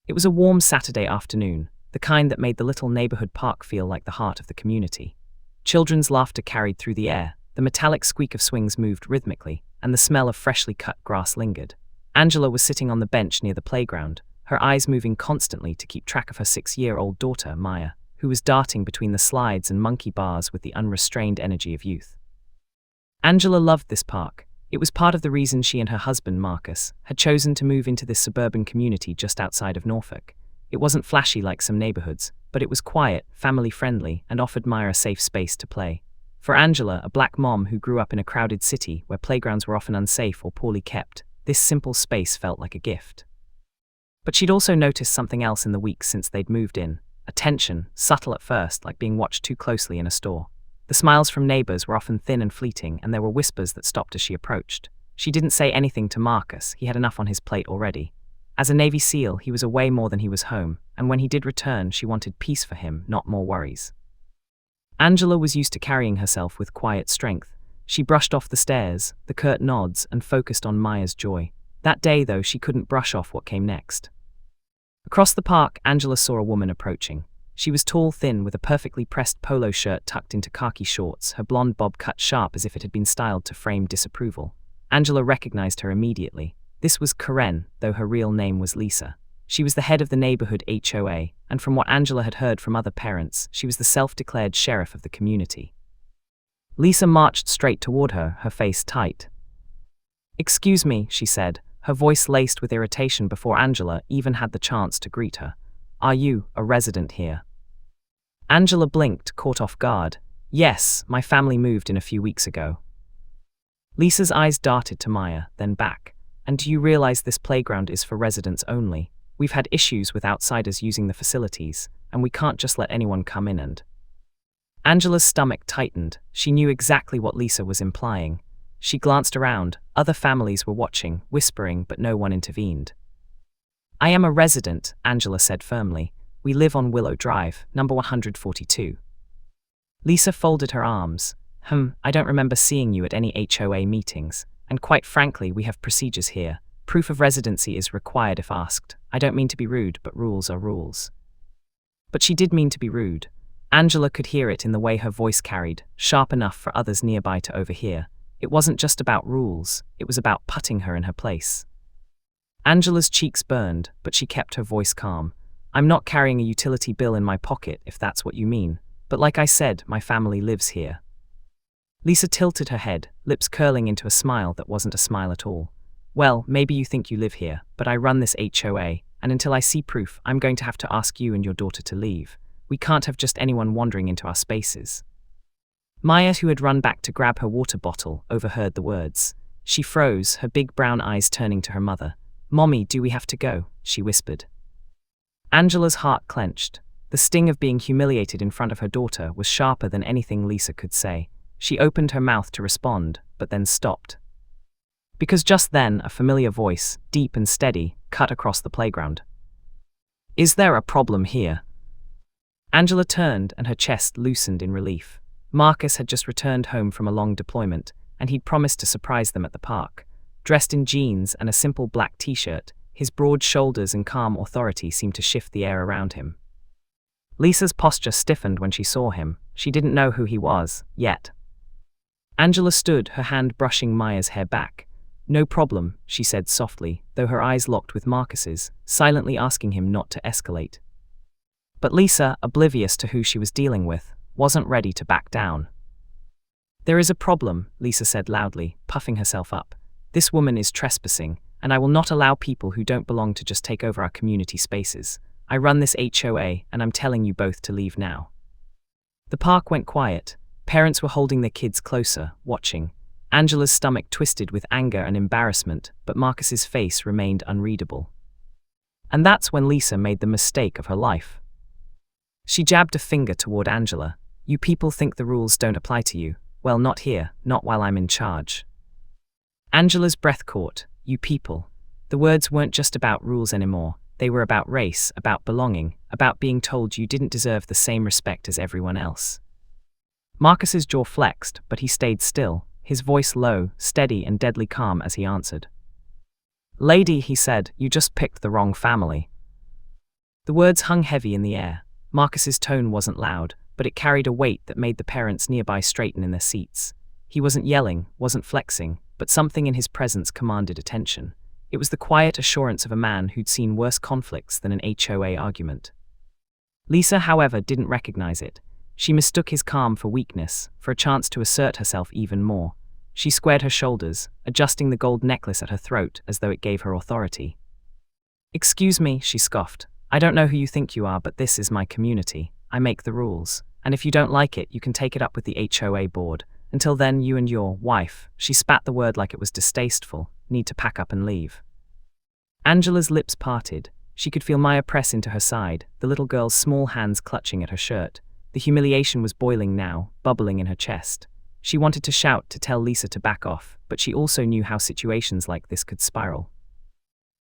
It was a warm Saturday afternoon, the kind that made the little neighborhood park feel like the heart of the community. Children's laughter carried through the air, the metallic squeak of swings moved rhythmically, and the smell of freshly cut grass lingered. Angela was sitting on the bench near the playground, her eyes moving constantly to keep track of her 6-year-old daughter, Maya, who was darting between the slides and monkey bars with the unrestrained energy of youth. Angela loved this park. It was part of the reason she and her husband, Marcus, had chosen to move into this suburban community just outside of Norfolk. It wasn't flashy like some neighborhoods, but it was quiet, family-friendly, and offered Maya a safe space to play. For Angela, a black mom who grew up in a crowded city where playgrounds were often unsafe or poorly kept, this simple space felt like a gift. But she'd also noticed something else in the weeks since they'd moved in, a tension, subtle at first, like being watched too closely in a store. The smiles from neighbors were often thin and fleeting, and there were whispers that stopped as she approached. She didn't say anything to Marcus, he had enough on his plate already. As a Navy SEAL, he was away more than he was home, and when he did return, she wanted peace for him, not more worries. Angela was used to carrying herself with quiet strength. She brushed off the stares, the curt nods, and focused on Maya's joy. That day, though, she couldn't brush off what came next. Across the park, Angela saw a woman approaching. She was tall, thin, with a perfectly pressed polo shirt tucked into khaki shorts, her blonde bob cut sharp as if it had been styled to frame disapproval. Angela recognized her immediately. This was Karen, though her real name was Lisa. She was the head of the neighborhood HOA, and from what Angela had heard from other parents, she was the self-declared sheriff of the community. Lisa marched straight toward her, her face tight. "Excuse me," she said, her voice laced with irritation before Angela even had the chance to greet her. "Are you a resident here?" Angela blinked, caught off guard. "Yes, my family moved in a few weeks ago." Lisa's eyes darted to Maya, then back. "And do you realize this playground is for residents only? We've had issues with outsiders using the facilities, and we can't just let anyone come in and..." Angela's stomach tightened. She knew exactly what Lisa was implying. She glanced around. Other families were watching, whispering, but no one intervened. "I am a resident," Angela said firmly. "We live on Willow Drive, number 142. Lisa folded her arms. I don't remember seeing you at any HOA meetings, and quite frankly, we have procedures here. Proof of residency is required if asked. I don't mean to be rude, but rules are rules." But she did mean to be rude. Angela could hear it in the way her voice carried, sharp enough for others nearby to overhear. It wasn't just about rules, it was about putting her in her place. Angela's cheeks burned, but she kept her voice calm. "I'm not carrying a utility bill in my pocket, if that's what you mean. But like I said, my family lives here." Lisa tilted her head, lips curling into a smile that wasn't a smile at all. "Well, maybe you think you live here, but I run this HOA, and until I see proof, I'm going to have to ask you and your daughter to leave. We can't have just anyone wandering into our spaces." Maya, who had run back to grab her water bottle, overheard the words. She froze, her big brown eyes turning to her mother. "Mommy, do we have to go?" she whispered. Angela's heart clenched. The sting of being humiliated in front of her daughter was sharper than anything Lisa could say. She opened her mouth to respond, but then stopped. Because just then, a familiar voice, deep and steady, cut across the playground. "Is there a problem here?" Angela turned, and her chest loosened in relief. Marcus had just returned home from a long deployment, and he'd promised to surprise them at the park. Dressed in jeans and a simple black t-shirt, his broad shoulders and calm authority seemed to shift the air around him. Lisa's posture stiffened when she saw him. She didn't know who he was, yet. Angela stood, her hand brushing Maya's hair back. "No problem," she said softly, though her eyes locked with Marcus's, silently asking him not to escalate. But Lisa, oblivious to who she was dealing with, wasn't ready to back down. "There is a problem," Lisa said loudly, puffing herself up. "This woman is trespassing, and I will not allow people who don't belong to just take over our community spaces. I run this HOA, and I'm telling you both to leave now." The park went quiet. Parents were holding their kids closer, watching. Angela's stomach twisted with anger and embarrassment, but Marcus's face remained unreadable. And that's when Lisa made the mistake of her life. She jabbed a finger toward Angela. "You people think the rules don't apply to you. Well, not here, not while I'm in charge." Angela's breath caught. "You people." The words weren't just about rules anymore. They were about race, about belonging, about being told you didn't deserve the same respect as everyone else. Marcus's jaw flexed, but he stayed still, his voice low, steady and deadly calm as he answered. "Lady," he said, "you just picked the wrong family." The words hung heavy in the air. Marcus's tone wasn't loud, but it carried a weight that made the parents nearby straighten in their seats. He wasn't yelling, wasn't flexing, but something in his presence commanded attention. It was the quiet assurance of a man who'd seen worse conflicts than an HOA argument. Lisa, however, didn't recognize it. She mistook his calm for weakness, for a chance to assert herself even more. She squared her shoulders, adjusting the gold necklace at her throat as though it gave her authority. "Excuse me," she scoffed. "I don't know who you think you are, but this is my community. I make the rules. And if you don't like it, you can take it up with the HOA board. Until then, you and your wife," she spat the word like it was distasteful, "need to pack up and leave." Angela's lips parted. She could feel Maya press into her side, the little girl's small hands clutching at her shirt. The humiliation was boiling now, bubbling in her chest. She wanted to shout to tell Lisa to back off, but she also knew how situations like this could spiral.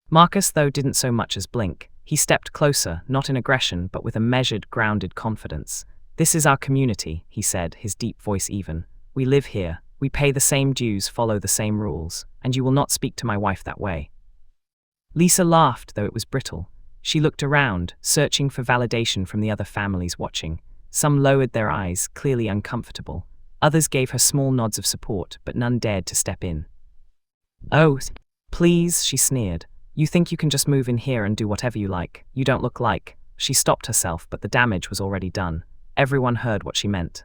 Marcus, though, didn't so much as blink. He stepped closer, not in aggression, but with a measured, grounded confidence. "This is our community," he said, his deep voice even. "We live here, we pay the same dues, follow the same rules, and you will not speak to my wife that way." Lisa laughed, though it was brittle. She looked around, searching for validation from the other families watching. Some lowered their eyes, clearly uncomfortable. Others gave her small nods of support, but none dared to step in. "Oh, please," she sneered. "You think you can just move in here and do whatever you like. You don't look like—" She stopped herself, but the damage was already done. Everyone heard what she meant.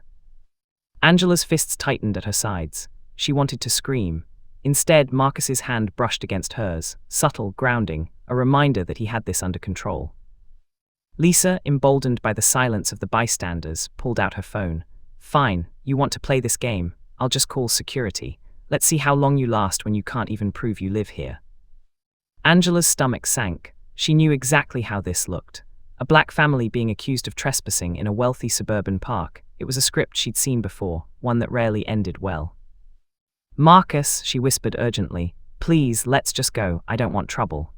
Angela's fists tightened at her sides. She wanted to scream. Instead, Marcus's hand brushed against hers, subtle, grounding, a reminder that he had this under control. Lisa, emboldened by the silence of the bystanders, pulled out her phone. "Fine, you want to play this game. I'll just call security. Let's see how long you last when you can't even prove you live here." Angela's stomach sank. She knew exactly how this looked. A black family being accused of trespassing in a wealthy suburban park. It was a script she'd seen before, one that rarely ended well. "Marcus," she whispered urgently, "please, let's just go. I don't want trouble."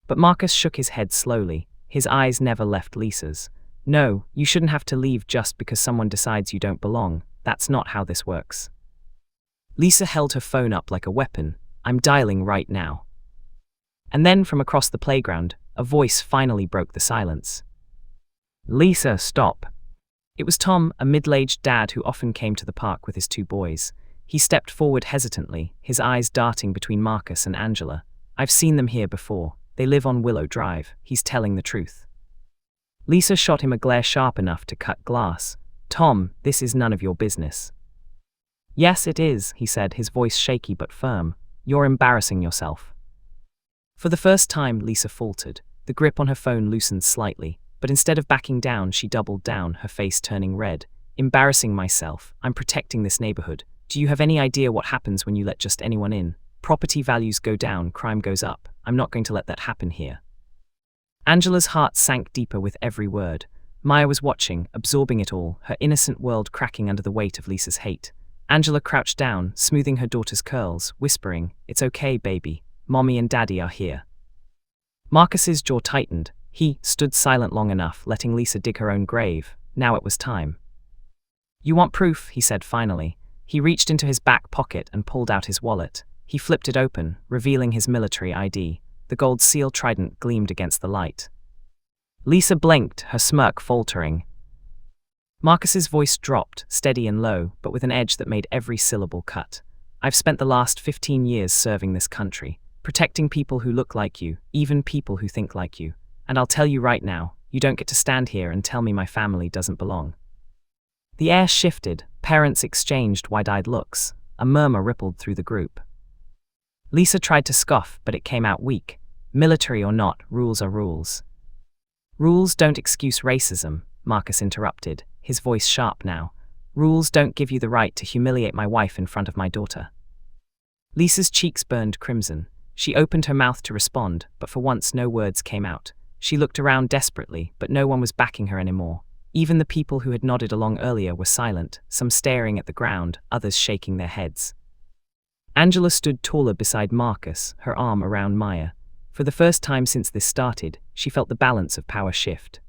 But Marcus shook his head slowly. His eyes never left Lisa's. "No, you shouldn't have to leave just because someone decides you don't belong. That's not how this works." Lisa held her phone up like a weapon. "I'm dialing right now." And then from across the playground, a voice finally broke the silence. "Lisa, stop." It was Tom, a middle-aged dad who often came to the park with his two boys. He stepped forward hesitantly, his eyes darting between Marcus and Angela. "I've seen them here before. They live on Willow Drive. He's telling the truth." Lisa shot him a glare sharp enough to cut glass. "Tom, this is none of your business." "Yes, it is," he said, his voice shaky but firm. "You're embarrassing yourself." For the first time, Lisa faltered. The grip on her phone loosened slightly, but instead of backing down, she doubled down, her face turning red. "Embarrassing myself. I'm protecting this neighborhood. Do you have any idea what happens when you let just anyone in? Property values go down, crime goes up. I'm not going to let that happen here." Angela's heart sank deeper with every word. Maya was watching, absorbing it all, her innocent world cracking under the weight of Lisa's hate. Angela crouched down, smoothing her daughter's curls, whispering, "It's okay, baby. Mommy and Daddy are here." Marcus's jaw tightened. He stood silent long enough, letting Lisa dig her own grave. Now it was time. "You want proof?" he said finally. He reached into his back pocket and pulled out his wallet. He flipped it open, revealing his military ID. The gold seal trident gleamed against the light. Lisa blinked, her smirk faltering. Marcus's voice dropped, steady and low, but with an edge that made every syllable cut. "I've spent the last 15 years serving this country, protecting people who look like you, even people who think like you. And I'll tell you right now, you don't get to stand here and tell me my family doesn't belong." The air shifted, parents exchanged wide-eyed looks. A murmur rippled through the group. Lisa tried to scoff, but it came out weak. "Military or not, rules are rules." "Rules don't excuse racism," Marcus interrupted, his voice sharp now. "Rules don't give you the right to humiliate my wife in front of my daughter." Lisa's cheeks burned crimson. She opened her mouth to respond, but for once no words came out. She looked around desperately, but no one was backing her anymore. Even the people who had nodded along earlier were silent, some staring at the ground, others shaking their heads. Angela stood taller beside Marcus, her arm around Maya. For the first time since this started, she felt the balance of power shift.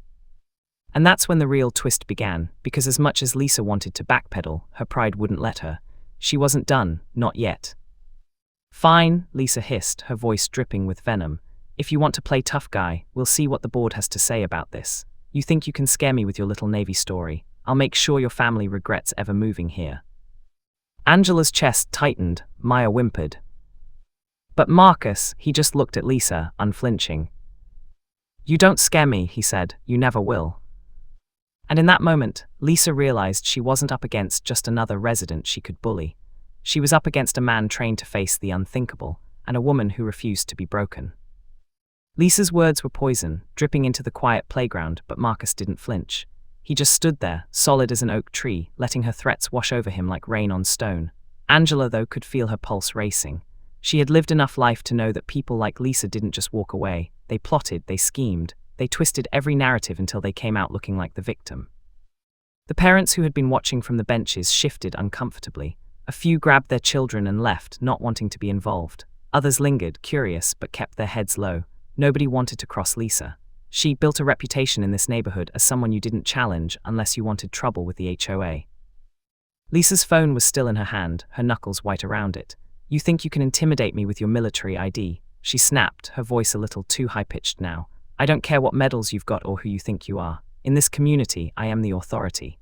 And that's when the real twist began, because as much as Lisa wanted to backpedal, her pride wouldn't let her. She wasn't done, not yet. "Fine," Lisa hissed, her voice dripping with venom. If you want to play tough guy, we'll see what the board has to say about this. You think you can scare me with your little Navy story? I'll make sure your family regrets ever moving here." Angela's chest tightened. Maya whimpered. But Marcus, he just looked at Lisa, unflinching. "You don't scare me," he said. "You never will." And in that moment, Lisa realized she wasn't up against just another resident she could bully. She was up against a man trained to face the unthinkable, and a woman who refused to be broken. Lisa's words were poison, dripping into the quiet playground, but Marcus didn't flinch. He just stood there, solid as an oak tree, letting her threats wash over him like rain on stone. Angela, though, could feel her pulse racing. She had lived enough life to know that people like Lisa didn't just walk away. They plotted, they schemed, they twisted every narrative until they came out looking like the victim. The parents who had been watching from the benches shifted uncomfortably. A few grabbed their children and left, not wanting to be involved. Others lingered, curious, but kept their heads low. Nobody wanted to cross Lisa. She built a reputation in this neighborhood as someone you didn't challenge unless you wanted trouble with the HOA. Lisa's phone was still in her hand, her knuckles white around it. "You think you can intimidate me with your military ID?" she snapped, her voice a little too high-pitched now. "I don't care what medals you've got or who you think you are. In this community, I am the authority."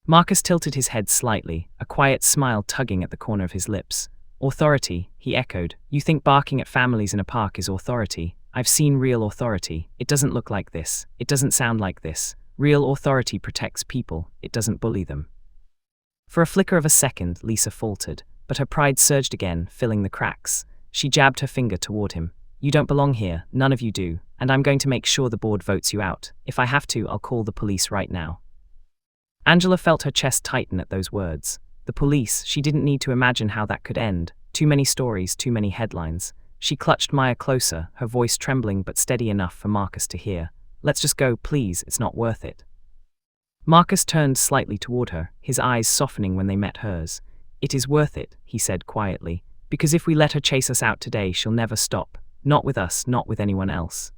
Marcus tilted his head slightly, a quiet smile tugging at the corner of his lips. "Authority," he echoed. "You think barking at families in a park is authority? I've seen real authority. It doesn't look like this. It doesn't sound like this. Real authority protects people. It doesn't bully them." For a flicker of a second, Lisa faltered, but her pride surged again, filling the cracks. She jabbed her finger toward him. "You don't belong here. None of you do. And I'm going to make sure the board votes you out. If I have to, I'll call the police right now." Angela felt her chest tighten at those words. The police, she didn't need to imagine how that could end. Too many stories, too many headlines. She clutched Maya closer, her voice trembling but steady enough for Marcus to hear. "Let's just go, please, it's not worth it." Marcus turned slightly toward her, his eyes softening when they met hers. "It is worth it," he said quietly, "because if we let her chase us out today, she'll never stop. Not with us, not with anyone else."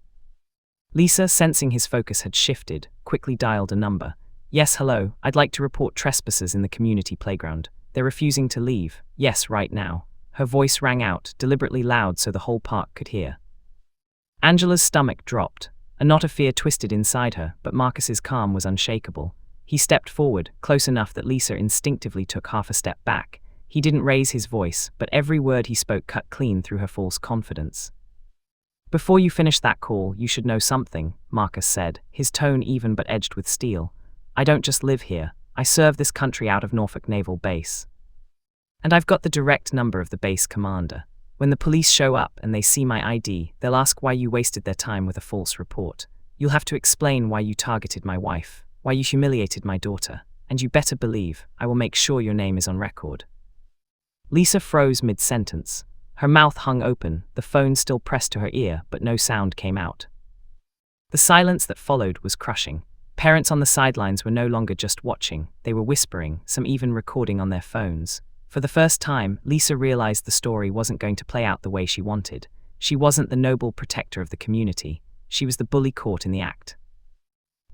Lisa, sensing his focus had shifted, quickly dialed a number. "Yes, hello, I'd like to report trespassers in the community playground. They're refusing to leave. Yes, right now." Her voice rang out, deliberately loud so the whole park could hear. Angela's stomach dropped. A knot of fear twisted inside her, but Marcus's calm was unshakable. He stepped forward, close enough that Lisa instinctively took half a step back. He didn't raise his voice, but every word he spoke cut clean through her false confidence. "Before you finish that call, you should know something," Marcus said, his tone even but edged with steel. "I don't just live here. I serve this country out of Norfolk Naval Base. And I've got the direct number of the base commander. When the police show up and they see my ID, they'll ask why you wasted their time with a false report. You'll have to explain why you targeted my wife, why you humiliated my daughter, and you better believe I will make sure your name is on record." Lisa froze mid-sentence. Her mouth hung open, the phone still pressed to her ear, but no sound came out. The silence that followed was crushing. Parents on the sidelines were no longer just watching, they were whispering, some even recording on their phones. For the first time, Lisa realized the story wasn't going to play out the way she wanted. She wasn't the noble protector of the community. She was the bully caught in the act.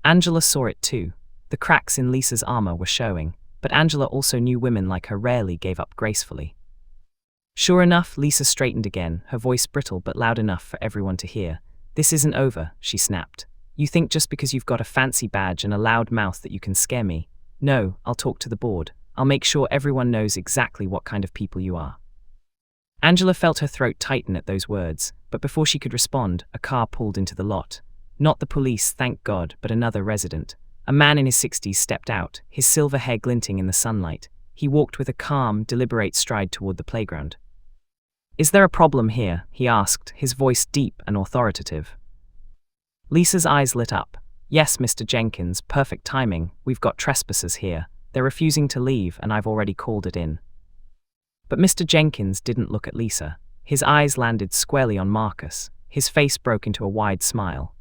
Angela saw it too. The cracks in Lisa's armor were showing, but Angela also knew women like her rarely gave up gracefully. Sure enough, Lisa straightened again, her voice brittle but loud enough for everyone to hear. "This isn't over," she snapped. "You think just because you've got a fancy badge and a loud mouth that you can scare me? No, I'll talk to the board. I'll make sure everyone knows exactly what kind of people you are." Angela felt her throat tighten at those words, but before she could respond, a car pulled into the lot. Not the police, thank God, but another resident. A man in his 60s stepped out, his silver hair glinting in the sunlight. He walked with a calm, deliberate stride toward the playground. "Is there a problem here?" he asked, his voice deep and authoritative. Lisa's eyes lit up. "Yes, Mr. Jenkins, perfect timing. We've got trespassers here. They're refusing to leave, and I've already called it in." But Mr. Jenkins didn't look at Lisa. His eyes landed squarely on Marcus. His face broke into a wide smile.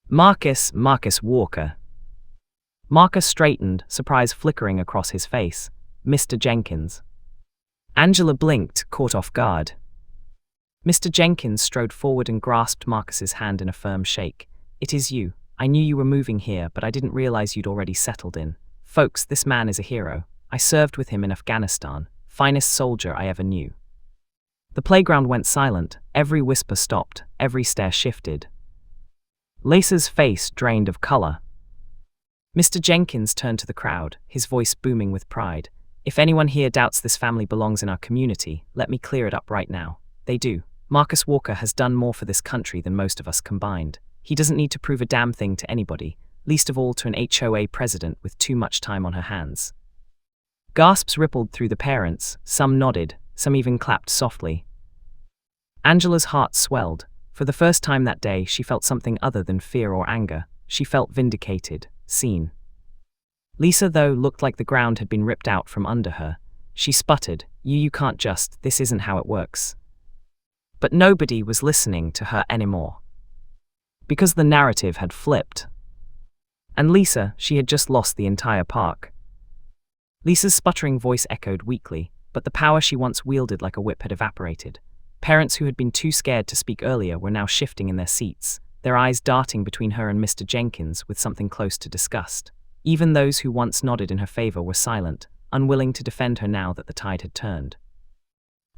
Marcus Walker." Marcus straightened, surprise flickering across his face. "Mr. Jenkins." Angela blinked, caught off guard. Mr. Jenkins strode forward and grasped Marcus's hand in a firm shake. "It is you. I knew you were moving here, but I didn't realize you'd already settled in. Folks, this man is a hero. I served with him in Afghanistan. Finest soldier I ever knew." The playground went silent, every whisper stopped, every stare shifted. Lisa's face drained of color. Mr. Jenkins turned to the crowd, his voice booming with pride. If anyone here doubts this family belongs in our community, let me clear it up right now. They do. Marcus Walker has done more for this country than most of us combined. He doesn't need to prove a damn thing to anybody, least of all to an HOA president with too much time on her hands. Gasps rippled through the parents, some nodded, some even clapped softly. Angela's heart swelled. For the first time that day, she felt something other than fear or anger. She felt vindicated, seen. Lisa, though, looked like the ground had been ripped out from under her. She sputtered, You can't just, this isn't how it works. But nobody was listening to her anymore. Because the narrative had flipped. And Lisa, she had just lost the entire park. Lisa's sputtering voice echoed weakly, but the power she once wielded like a whip had evaporated. Parents who had been too scared to speak earlier were now shifting in their seats, their eyes darting between her and Mr. Jenkins with something close to disgust. Even those who once nodded in her favor were silent, unwilling to defend her now that the tide had turned.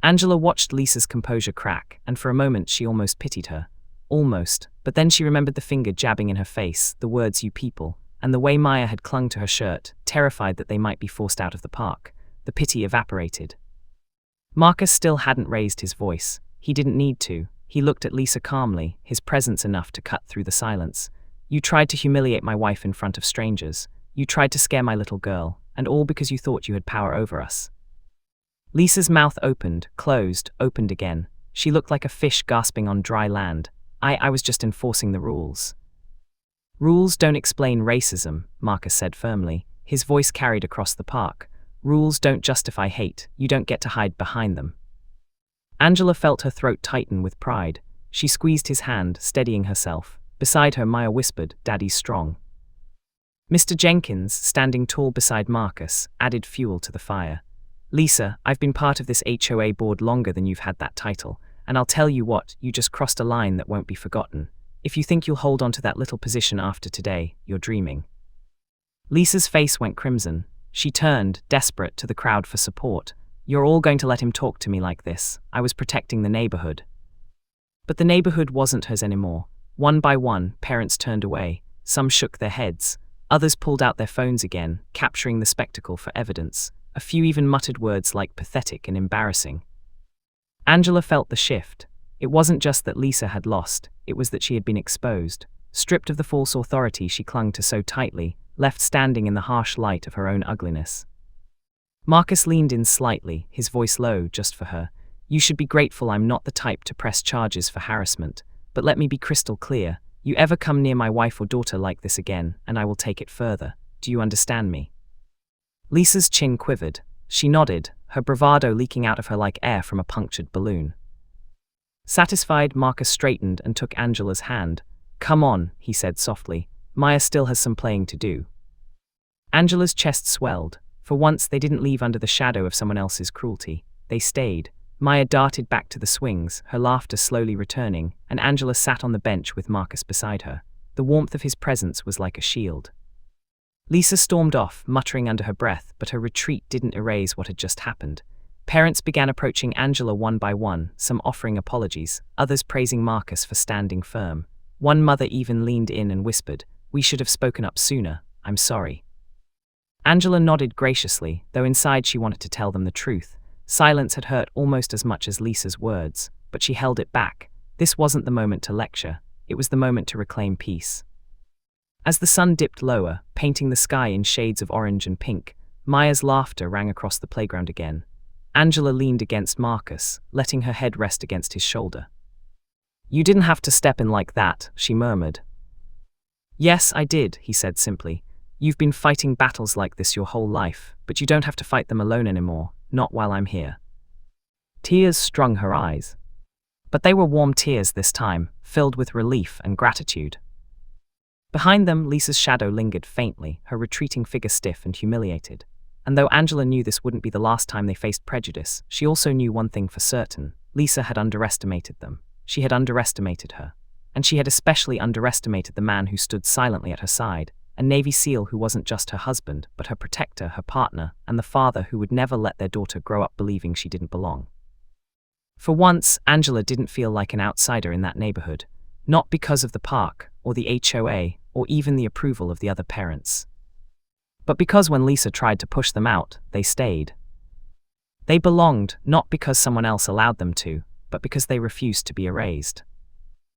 Angela watched Lisa's composure crack, and for a moment she almost pitied her. Almost, but then she remembered the finger jabbing in her face, the words "you people," and the way Maya had clung to her shirt, terrified that they might be forced out of the park. The pity evaporated. Marcus still hadn't raised his voice. He didn't need to. He looked at Lisa calmly, his presence enough to cut through the silence. You tried to humiliate my wife in front of strangers. You tried to scare my little girl, and all because you thought you had power over us. Lisa's mouth opened, closed, opened again. She looked like a fish gasping on dry land. I was just enforcing the rules. Rules don't explain racism, Marcus said firmly. His voice carried across the park. Rules don't justify hate. You don't get to hide behind them. Angela felt her throat tighten with pride. She squeezed his hand, steadying herself. Beside her, Maya whispered, Daddy's strong. Mr. Jenkins, standing tall beside Marcus, added fuel to the fire. Lisa, I've been part of this HOA board longer than you've had that title, and I'll tell you what, you just crossed a line that won't be forgotten. If you think you'll hold on to that little position after today, you're dreaming. Lisa's face went crimson. She turned, desperate, to the crowd for support. You're all going to let him talk to me like this. I was protecting the neighborhood. But the neighborhood wasn't hers anymore. One by one, parents turned away. Some shook their heads. Others pulled out their phones again, capturing the spectacle for evidence. A few even muttered words like pathetic and embarrassing. Angela felt the shift. It wasn't just that Lisa had lost, it was that she had been exposed. Stripped of the false authority she clung to so tightly, left standing in the harsh light of her own ugliness. Marcus leaned in slightly, his voice low, just for her. You should be grateful I'm not the type to press charges for harassment, but let me be crystal clear. You ever come near my wife or daughter like this again, and I will take it further. Do you understand me? Lisa's chin quivered. She nodded, her bravado leaking out of her like air from a punctured balloon. Satisfied, Marcus straightened and took Angela's hand. Come on, he said softly. Maya still has some playing to do. Angela's chest swelled. For once, they didn't leave under the shadow of someone else's cruelty. They stayed. Maya darted back to the swings, her laughter slowly returning, and Angela sat on the bench with Marcus beside her. The warmth of his presence was like a shield. Lisa stormed off, muttering under her breath, but her retreat didn't erase what had just happened. Parents began approaching Angela one by one, some offering apologies, others praising Marcus for standing firm. One mother even leaned in and whispered, We should have spoken up sooner. I'm sorry. Angela nodded graciously, though inside she wanted to tell them the truth. Silence had hurt almost as much as Lisa's words, but she held it back. This wasn't the moment to lecture, it was the moment to reclaim peace. As the sun dipped lower, painting the sky in shades of orange and pink, Maya's laughter rang across the playground again. Angela leaned against Marcus, letting her head rest against his shoulder. You didn't have to step in like that, she murmured. Yes, I did, he said simply. You've been fighting battles like this your whole life, but you don't have to fight them alone anymore, not while I'm here. Tears strung her eyes. But they were warm tears this time, filled with relief and gratitude. Behind them, Lisa's shadow lingered faintly, her retreating figure stiff and humiliated. And though Angela knew this wouldn't be the last time they faced prejudice, she also knew one thing for certain. Lisa had underestimated them. She had underestimated her. And she had especially underestimated the man who stood silently at her side, a Navy SEAL who wasn't just her husband, but her protector, her partner, and the father who would never let their daughter grow up believing she didn't belong. For once, Angela didn't feel like an outsider in that neighborhood, not because of the park, or the HOA, or even the approval of the other parents, but because when Lisa tried to push them out, they stayed. They belonged, not because someone else allowed them to, but because they refused to be erased.